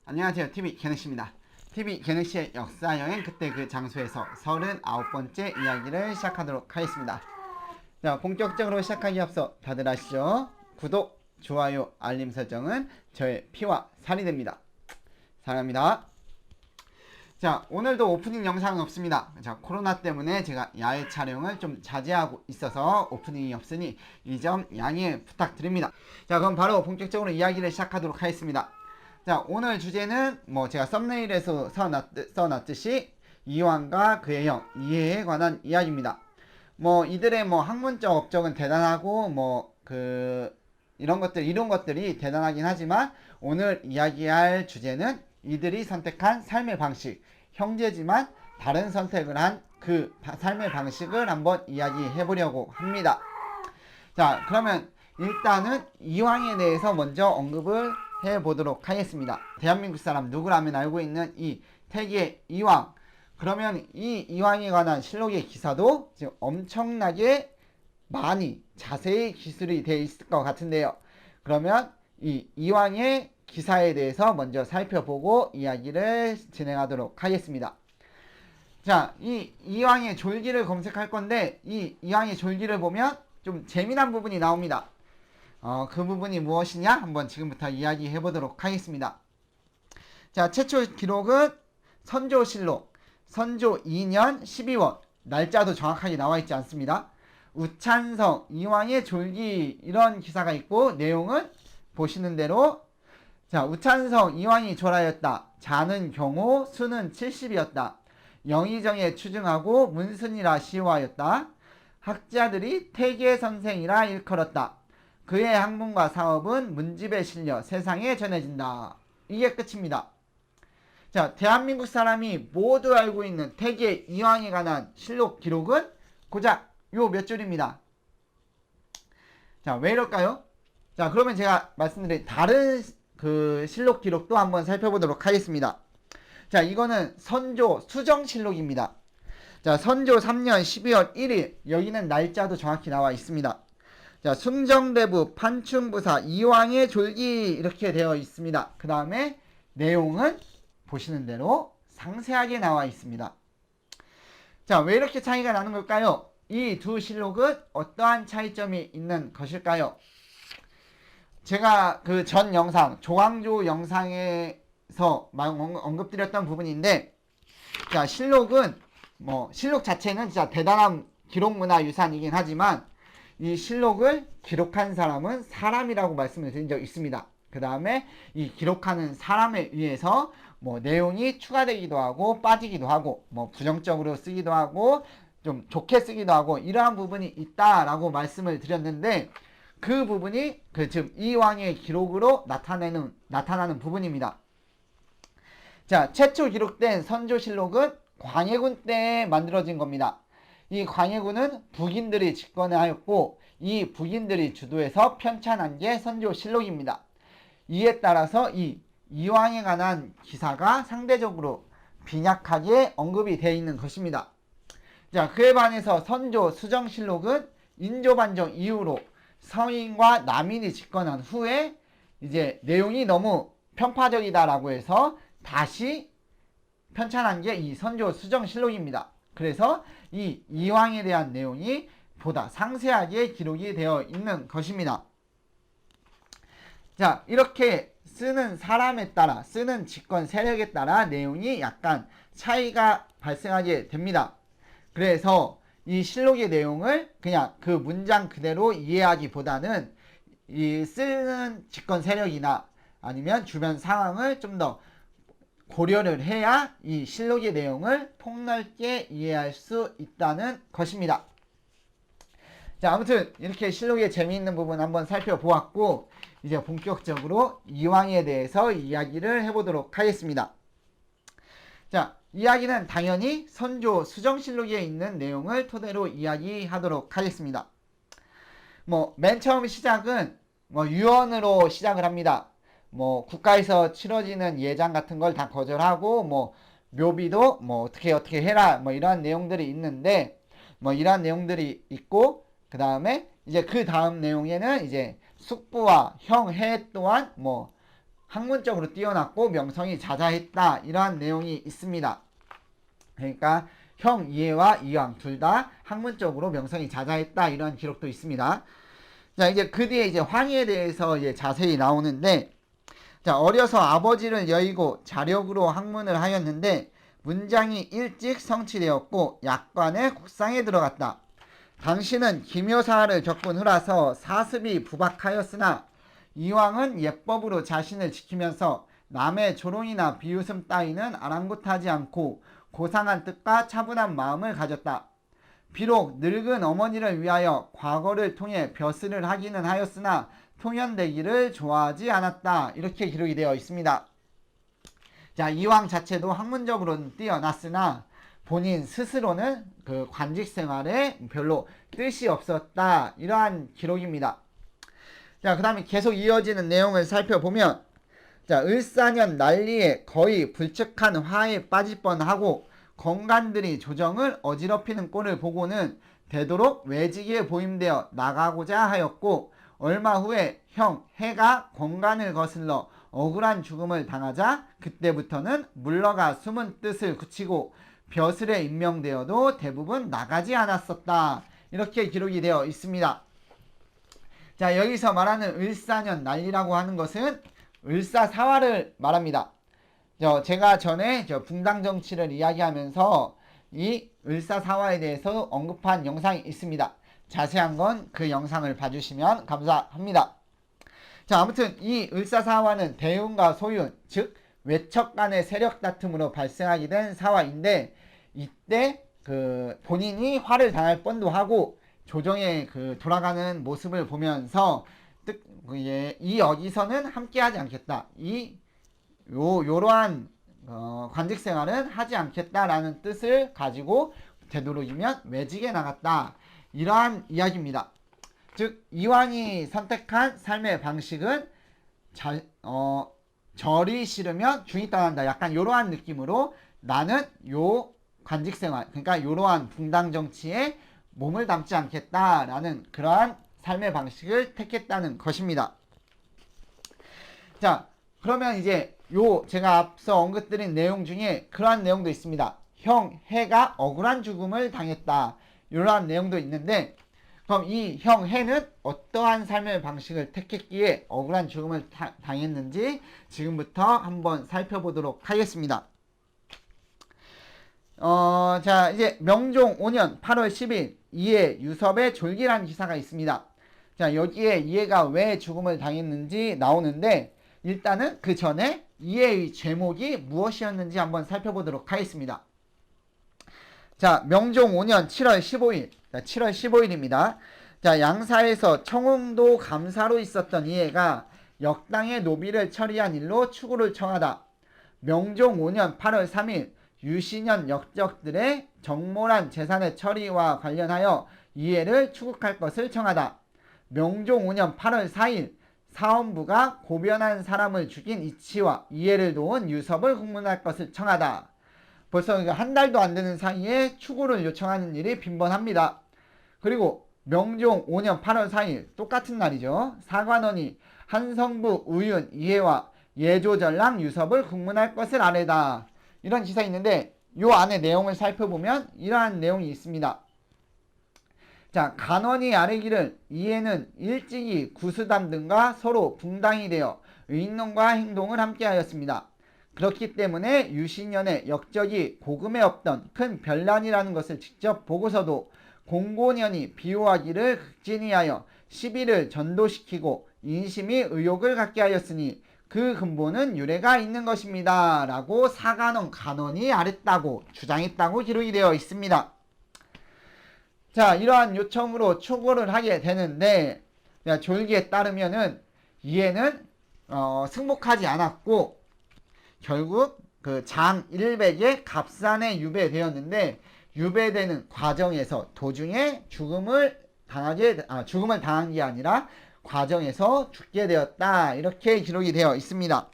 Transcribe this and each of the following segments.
안녕하세요. TV 개네시입니다. TV 개네시의 역사여행 그때 그 장소에서 39번째 이야기를 시작하도록 하겠습니다. 자, 본격적으로 시작하기 앞서 다들 아시죠? 구독, 좋아요, 알림 설정은 저의 피와 살이 됩니다. 사랑합니다. 자, 오늘도 오프닝 영상은 없습니다. 자, 코로나 때문에 제가 야외 촬영을 좀 자제하고 있어서 오프닝이 없으니 이 점 양해 부탁드립니다. 자, 그럼 바로 본격적으로 이야기를 시작하도록 하겠습니다. 자, 오늘 주제는 제가 썸네일에서 써놨듯이 이황과 그의 형 이해에 관한 이야기입니다. 이들의 학문적 업적은 대단하고 이런 것들이 대단하긴 하지만 오늘 이야기할 주제는 이들이 선택한 삶의 방식, 형제지만 다른 선택을 한 그 삶의 방식을 한번 이야기해 보려고 합니다. 자, 그러면 일단은 이황에 대해서 먼저 언급을 해보도록 하겠습니다. 대한민국 사람 누구라면 알고 있는 이 태계 이황. 그러면 이 이황에 관한 실록의 기사도 지금 엄청나게 많이 자세히 기술이 되어 있을 것 같은데요. 그러면 이 이황의 기사에 대해서 먼저 살펴보고 이야기를 진행하도록 하겠습니다. 자, 이 이황의 졸기를 검색할 건데 이 이황의 졸기를 보면 좀 재미난 부분이 나옵니다. 그 부분이 무엇이냐? 한번 지금부터 이야기해 보도록 하겠습니다. 자, 최초 기록은 선조실록, 선조 2년 12월, 날짜도 정확하게 나와 있지 않습니다. 우찬성, 이황의 졸기 이런 기사가 있고 내용은 보시는 대로 자, 우찬성, 이황이 졸하였다. 자는 경호, 수는 70이었다. 영의정에 추증하고 문순이라 시호하였다. 학자들이 태계 선생이라 일컬었다. 그의 학문과 사업은 문집에 실려 세상에 전해진다. 이게 끝입니다. 자, 대한민국 사람이 모두 알고 있는 태계 이황에 관한 실록 기록은 고작 요 몇 줄입니다. 자, 왜 이럴까요? 자, 그러면 제가 말씀드린 다른 그 실록 기록도 한번 살펴보도록 하겠습니다. 자, 이거는 선조 수정실록입니다. 자, 선조 3년 12월 1일 여기는 날짜도 정확히 나와 있습니다. 자, 숭정대부 판충부사 이황의 졸기 이렇게 되어 있습니다. 그 다음에 내용은 보시는 대로 상세하게 나와 있습니다. 자, 왜 이렇게 차이가 나는 걸까요? 이 두 실록은 어떠한 차이점이 있는 것일까요? 제가 그 전 영상, 조광조 영상에서 언급드렸던 부분인데, 자, 실록은 실록 자체는 진짜 대단한 기록문화유산이긴 하지만 이 실록을 기록한 사람은 사람이라고 말씀을 드린 적이 있습니다. 그 다음에 이 기록하는 사람에 의해서 내용이 추가되기도 하고 빠지기도 하고 부정적으로 쓰기도 하고 좀 좋게 쓰기도 하고 이러한 부분이 있다라고 말씀을 드렸는데 그 부분이 즉 이황의 기록으로 나타나는 부분입니다. 자, 최초 기록된 선조실록은 광해군 때에 만들어진 겁니다. 이 광해군은 북인들이 집권을 하였고 이 북인들이 주도해서 편찬한 게 선조실록입니다. 이에 따라서 이 이황에 관한 기사가 상대적으로 빈약하게 언급이 되어 있는 것입니다. 자, 그에 반해서 선조 수정실록은 인조반정 이후로 서인과 남인이 집권한 후에 이제 내용이 너무 편파적이다라고 해서 다시 편찬한 게 이 선조 수정실록입니다. 그래서 이 이황에 대한 내용이 보다 상세하게 기록이 되어 있는 것입니다. 자, 이렇게 쓰는 사람에 따라 쓰는 집권 세력에 따라 내용이 약간 차이가 발생하게 됩니다. 그래서 이 실록의 내용을 그냥 그 문장 그대로 이해하기보다는 이 쓰는 집권 세력이나 아니면 주변 상황을 좀 더 고려를 해야 이 실록의 내용을 폭넓게 이해할 수 있다는 것입니다. 자, 아무튼 이렇게 실록의 재미있는 부분 한번 살펴보았고 이제 본격적으로 이황에 대해서 이야기를 해보도록 하겠습니다. 자, 이야기는 당연히 선조 수정실록에 있는 내용을 토대로 이야기하도록 하겠습니다. 맨 처음 시작은 유언으로 시작을 합니다. 국가에서 치러지는 예장 같은 걸 다 거절하고 묘비도 어떻게 해라 이런 내용들이 있는데 이런 내용들이 있고 그 다음에 이제 그 다음 내용에는 이제 숙부와 형해 또한 학문적으로 뛰어났고 명성이 자자했다. 이러한 내용이 있습니다. 그러니까 형 이해와 이왕 둘 다 학문적으로 명성이 자자했다. 이러한 기록도 있습니다. 자, 이제 그 뒤에 이제 황희에 대해서 이제 자세히 나오는데, 자, 어려서 아버지를 여의고 자력으로 학문을 하였는데 문장이 일찍 성취되었고 약관의 국상에 들어갔다. 당신은 기묘사를 겪은 후라서 사습이 부박하였으나 이왕은 예법으로 자신을 지키면서 남의 조롱이나 비웃음 따위는 아랑곳하지 않고 고상한 뜻과 차분한 마음을 가졌다. 비록 늙은 어머니를 위하여 과거를 통해 벼슬을 하기는 하였으나 통연되기를 좋아하지 않았다. 이렇게 기록이 되어 있습니다. 자, 이왕 자체도 학문적으로는 뛰어났으나 본인 스스로는 그 관직 생활에 별로 뜻이 없었다. 이러한 기록입니다. 자, 그 다음에 계속 이어지는 내용을 살펴보면, 자, 을사년 난리에 거의 불측한 화에 빠질 뻔하고 건간들이 조정을 어지럽히는 꼴을 보고는 되도록 외지기에 보임되어 나가고자 하였고, 얼마 후에 형 해가 건간을 거슬러 억울한 죽음을 당하자 그때부터는 물러가 숨은 뜻을 굳히고 벼슬에 임명되어도 대부분 나가지 않았었다. 이렇게 기록이 되어 있습니다. 자, 여기서 말하는 을사년 난리라고 하는 것은 을사사화를 말합니다. 제가 전에 붕당 정치를 이야기하면서 이 을사사화에 대해서 언급한 영상이 있습니다. 자세한 건 그 영상을 봐주시면 감사합니다. 자, 아무튼 이 을사사화는 대운과 소윤, 즉 외척 간의 세력 다툼으로 발생하게 된 사화인데, 이때 그 본인이 화를 당할 뻔도 하고 조정의 그 돌아가는 모습을 보면서 이 여기서는 함께하지 않겠다. 요러한 관직 생활은 하지 않겠다라는 뜻을 가지고 되도록이면 외직에 나갔다. 이러한 이야기입니다. 즉 이왕이 선택한 삶의 방식은 절이 싫으면 중이 떠난다. 약간 이러한 느낌으로 나는 요 관직 생활, 그러니까 이러한 붕당 정치에 몸을 담지 않겠다라는 그러한 삶의 방식을 택했다는 것입니다. 자, 그러면 이제 제가 앞서 언급드린 내용 중에 그러한 내용도 있습니다. 형 해가 억울한 죽음을 당했다. 이러한 내용도 있는데, 그럼 이 형 해는 어떠한 삶의 방식을 택했기에 억울한 죽음을 당했는지 지금부터 한번 살펴보도록 하겠습니다. 자, 이제 명종 5년 8월 10일 이해 유섭의 졸기라는 기사가 있습니다. 자, 여기에 이해가 왜 죽음을 당했는지 나오는데, 일단은 그 전에 이해의 제목이 무엇이었는지 한번 살펴보도록 하겠습니다. 자, 명종 5년 7월 15일. 자, 7월 15일입니다. 자, 양사에서 청홍도 감사로 있었던 이해가 역당의 노비를 처리한 일로 추구를 청하다. 명종 5년 8월 3일 유신년 역적들의 정몰한 재산의 처리와 관련하여 이해를 추국할 것을 청하다. 명종 5년 8월 4일 사원부가 고변한 사람을 죽인 이치와 이해를 도운 유섭을 국문할 것을 청하다. 벌써 한 달도 안 되는 사이에 추구를 요청하는 일이 빈번합니다. 그리고 명종 5년 8월 4일 똑같은 날이죠. 사관원이 한성부 우윤 이해와 예조전랑 유섭을 국문할 것을 아뢰다. 이런 기사 있는데 요 안에 내용을 살펴보면 이러한 내용이 있습니다. 자, 간원이 아뢰기를 이해는 일찍이 구수담 등과 서로 붕당이 되어 의논과 행동을 함께하였습니다. 그렇기 때문에 유신년의 역적이 고금에 없던 큰 변란이라는 것을 직접 보고서도 공고년이 비호하기를 극진히하여 시비를 전도시키고 인심이 의욕을 갖게 하였으니 그 근본은 유래가 있는 것입니다. 라고 사간원 간원이 아랬다고 주장했다고 기록이 되어 있습니다. 자, 이러한 요청으로 추구를 하게 되는데, 졸기에 따르면은 이해는 승복하지 않았고 결국 그 장 100에 갑산에 유배되었는데, 유배되는 과정에서 도중에 죽음을 당한 게 아니라 과정에서 죽게 되었다. 이렇게 기록이 되어 있습니다.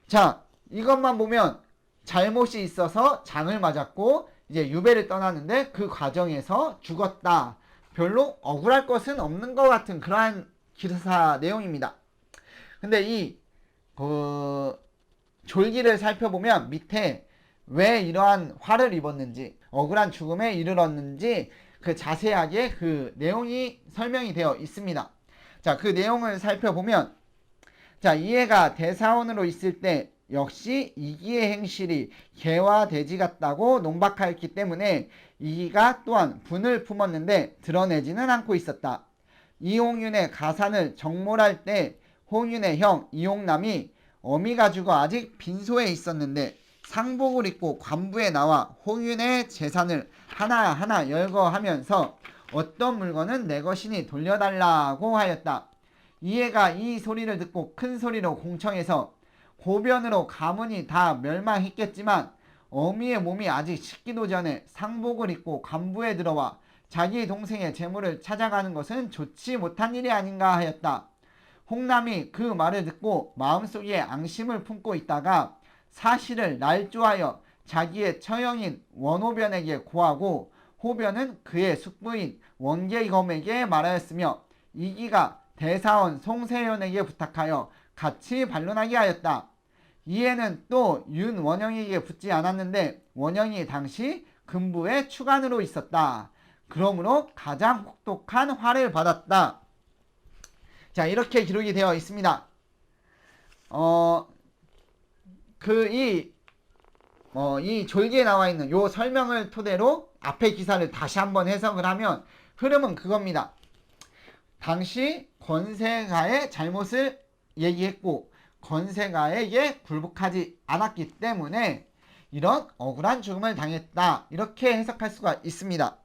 자, 이것만 보면 잘못이 있어서 장을 맞았고 이제 유배를 떠나는데 그 과정에서 죽었다. 별로 억울할 것은 없는 것 같은 그러한 기사 내용입니다. 근데 이 졸기를 살펴보면 밑에 왜 이러한 화를 입었는지, 억울한 죽음에 이르렀는지 그 자세하게 그 내용이 설명이 되어 있습니다. 자, 그 내용을 살펴보면, 자, 이해가 대사원으로 있을 때 역시 이기의 행실이 개와 돼지 같다고 농박하였기 때문에 이기가 또한 분을 품었는데 드러내지는 않고 있었다. 이홍윤의 가산을 정몰할 때 홍윤의 형 이홍남이 어미가 죽어 아직 빈소에 있었는데 상복을 입고 관부에 나와 홍윤의 재산을 하나하나 열거하면서 어떤 물건은 내 것이니 돌려달라고 하였다. 이해가 이 소리를 듣고 큰 소리로 공청해서 고변으로 가문이 다 멸망했겠지만 어미의 몸이 아직 식기도 전에 상복을 입고 관부에 들어와 자기 동생의 재물을 찾아가는 것은 좋지 못한 일이 아닌가 하였다. 홍남이 그 말을 듣고 마음속에 앙심을 품고 있다가 사실을 날조하여 자기의 처형인 원호변에게 고하고 호변은 그의 숙부인 원계검에게 말하였으며 이기가 대사원 송세현에게 부탁하여 같이 반론하게 하였다. 이에는 또 윤원영에게 붙지 않았는데 원영이 당시 금부의 추관으로 있었다. 그러므로 가장 혹독한 화를 받았다. 자, 이렇게 기록이 되어 있습니다. 이 졸기에 나와 있는 요 설명을 토대로 앞에 기사를 다시 한번 해석을 하면 흐름은 그겁니다. 당시 권세가의 잘못을 얘기했고 권세가에게 굴복하지 않았기 때문에 이런 억울한 죽음을 당했다. 이렇게 해석할 수가 있습니다.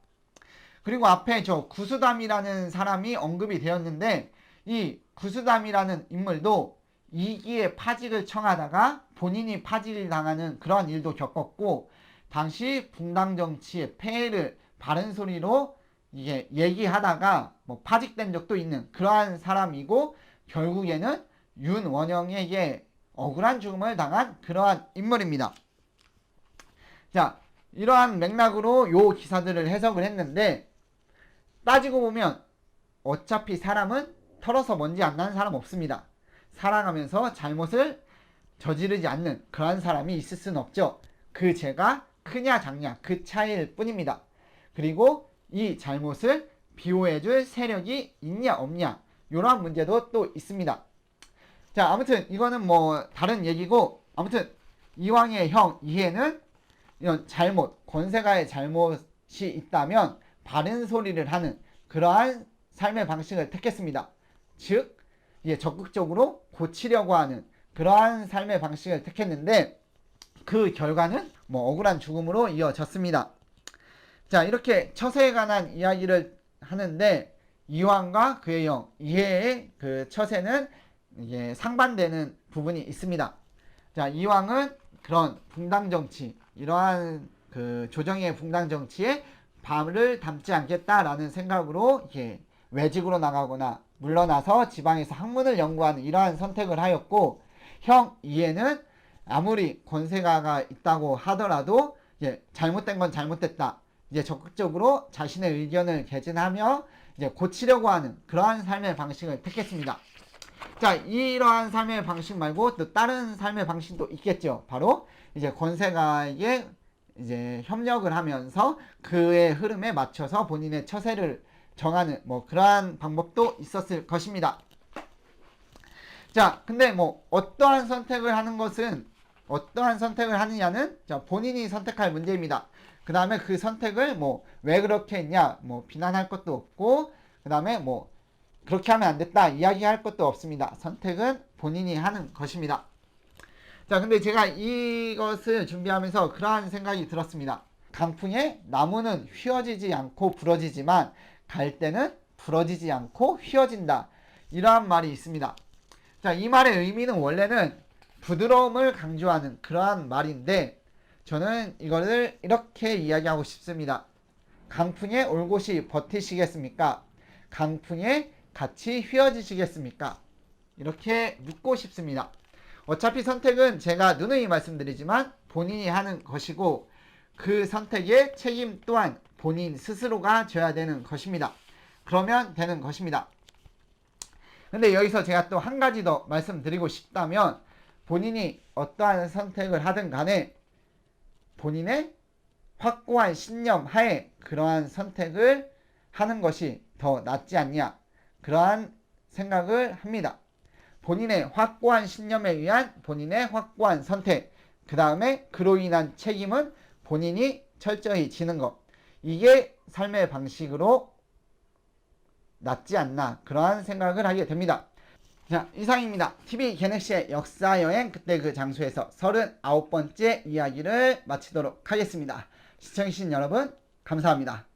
그리고 앞에 저 구수담이라는 사람이 언급이 되었는데 이 구수담이라는 인물도 이기의 파직을 청하다가 본인이 파직을 당하는 그런 일도 겪었고 당시 붕당 정치의 폐해를 바른 소리로 이게 얘기하다가 뭐 파직된 적도 있는 그러한 사람이고 결국에는 윤원영에게 억울한 죽음을 당한 그러한 인물입니다. 자, 이러한 맥락으로 요 기사들을 해석을 했는데 따지고 보면 어차피 사람은 털어서 먼지 안 나는 사람 없습니다. 살아가면서 잘못을 저지르지 않는 그러한 사람이 있을 수는 없죠. 그 죄가 크냐 작냐 그 차이일 뿐입니다. 그리고 이 잘못을 비호해줄 세력이 있냐 없냐 이러한 문제도 또 있습니다. 자, 아무튼 이거는 뭐 다른 얘기고 아무튼 이왕의 형 이해는 이런 잘못 권세가의 잘못이 있다면 바른 소리를 하는 그러한 삶의 방식을 택했습니다. 즉 이제 적극적으로 고치려고 하는 그러한 삶의 방식을 택했는데 그 결과는 뭐 억울한 죽음으로 이어졌습니다. 자, 이렇게 처세에 관한 이야기를 하는데 이황과 그의 형 이해의 그 처세는 이게 상반되는 부분이 있습니다. 자, 이황은 그런 붕당 정치 이러한 그 조정의 붕당 정치에 발을 담지 않겠다라는 생각으로 이렇게 외직으로 나가거나 물러나서 지방에서 학문을 연구하는 이러한 선택을 하였고 형 이해는 아무리 권세가가 있다고 하더라도 이제 잘못된 건 잘못됐다. 이제 적극적으로 자신의 의견을 개진하며 이제 고치려고 하는 그러한 삶의 방식을 택했습니다. 자, 이러한 삶의 방식 말고 또 다른 삶의 방식도 있겠죠. 바로 이제 권세가에게 이제 협력을 하면서 그의 흐름에 맞춰서 본인의 처세를 정하는 뭐 그러한 방법도 있었을 것입니다. 자, 근데 뭐 어떠한 선택을 하느냐는 본인이 선택할 문제입니다. 그 다음에 그 선택을 뭐 왜 그렇게 했냐 뭐 비난할 것도 없고 그 다음에 뭐 그렇게 하면 안 됐다 이야기할 것도 없습니다. 선택은 본인이 하는 것입니다. 자, 근데 제가 이것을 준비하면서 그러한 생각이 들었습니다. 강풍에 나무는 휘어지지 않고 부러지지만 갈대는 부러지지 않고 휘어진다. 이러한 말이 있습니다. 자, 이 말의 의미는 원래는 부드러움을 강조하는 그러한 말인데 저는 이거를 이렇게 이야기하고 싶습니다. 강풍에 올곧이 버티시겠습니까? 강풍에 같이 휘어지시겠습니까? 이렇게 묻고 싶습니다. 어차피 선택은 제가 누누이 말씀드리지만 본인이 하는 것이고 그 선택의 책임 또한 본인 스스로가 져야 되는 것입니다. 그러면 되는 것입니다. 근데 여기서 제가 또 한 가지 더 말씀드리고 싶다면 본인이 어떠한 선택을 하든 간에 본인의 확고한 신념 하에 그러한 선택을 하는 것이 더 낫지 않냐 그러한 생각을 합니다. 본인의 확고한 신념에 의한 본인의 확고한 선택 그 다음에 그로 인한 책임은 본인이 철저히 지는 것 이게 삶의 방식으로 낫지 않나 그러한 생각을 하게 됩니다. 자, 이상입니다. TV 개넥시의 역사여행 그때 그 장소에서 39번째 이야기를 마치도록 하겠습니다. 시청해주신 여러분 감사합니다.